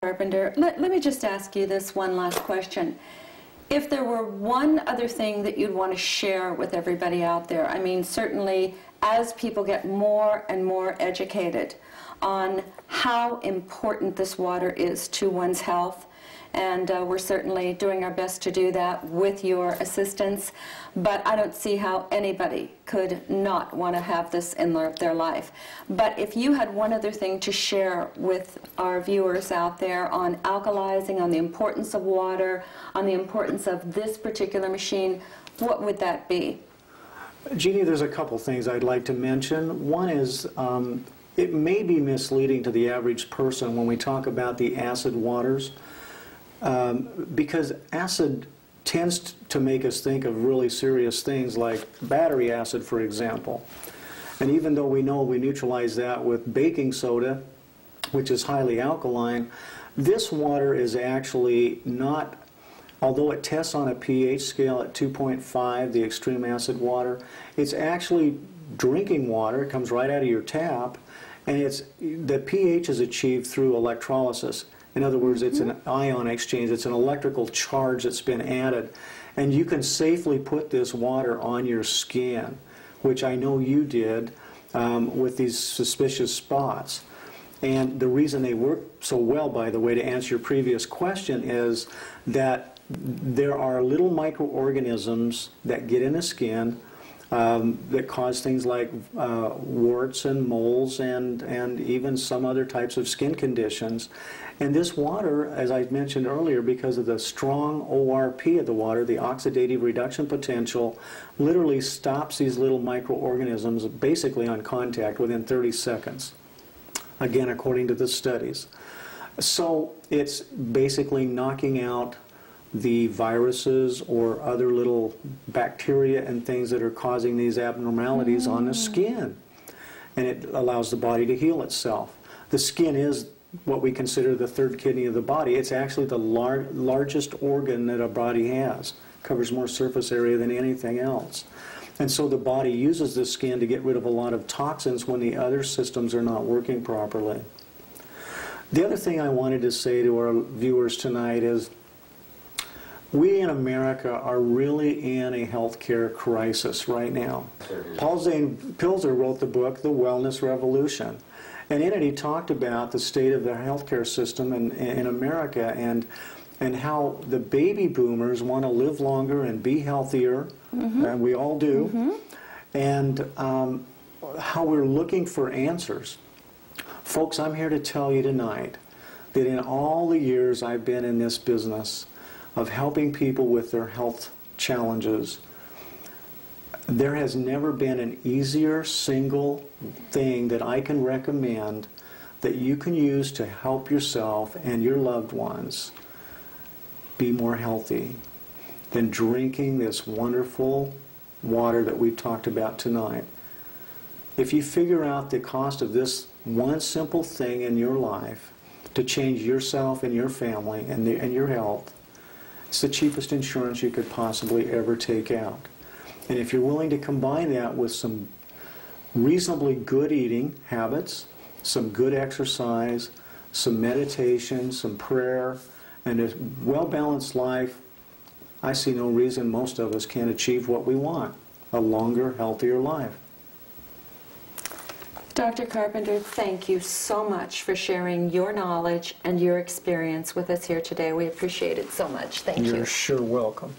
Carpenter, let me just ask you this one last question. If there were one other thing that you'd want to share with everybody out there, I mean, certainly as people get more and more educated on how important this water is to one's health, and we're certainly doing our best to do that with your assistance, but I don't see how anybody could not want to have this in their life. But if you had one other thing to share with our viewers out there on alkalizing, on the importance of water, on the importance of this particular machine, what would that be? Jeannie, there's a couple things I'd like to mention. One is it may be misleading to the average person when we talk about the acid waters. Because acid tends to make us think of really serious things like battery acid, for example. And even though we know we neutralize that with baking soda, which is highly alkaline, this water is actually not, although it tests on a pH scale at 2.5, the extreme acid water, it's actually drinking water. It comes right out of your tap, and the pH is achieved through electrolysis. In other words, it's an ion exchange. It's an electrical charge that's been added. And you can safely put this water on your skin, which I know you did with these suspicious spots. And the reason they work so well, by the way, to answer your previous question, is that there are little microorganisms that get in the skin that cause things like warts and moles and even some other types of skin conditions. And this water, as I mentioned earlier, because of the strong ORP of the water, the oxidative reduction potential, literally stops these little microorganisms basically on contact within 30 seconds. Again, according to the studies. So it's basically knocking out the viruses or other little bacteria and things that are causing these abnormalities on the skin. And it allows the body to heal itself. The skin is what we consider the third kidney of the body. It's actually the largest organ that a body has. Covers more surface area than anything else. And so the body uses the skin to get rid of a lot of toxins when the other systems are not working properly. The other thing I wanted to say to our viewers tonight is we in America are really in a healthcare crisis right now. Paul Zane Pilzer wrote the book, The Wellness Revolution. And in it he talked about the state of the healthcare system in America and how the baby boomers want to live longer and be healthier, and we all do, and how we're looking for answers. Folks, I'm here to tell you tonight that in all the years I've been in this business of helping people with their health challenges, there has never been an easier single thing that I can recommend that you can use to help yourself and your loved ones be more healthy than drinking this wonderful water that we've talked about tonight. If you figure out the cost of this one simple thing in your life to change yourself and your family and your health, it's the cheapest insurance you could possibly ever take out. And if you're willing to combine that with some reasonably good eating habits, some good exercise, some meditation, some prayer, and a well-balanced life, I see no reason most of us can't achieve what we want, a longer, healthier life. Dr. Carpenter, thank you so much for sharing your knowledge and your experience with us here today. We appreciate it so much. Thank you. You're sure welcome.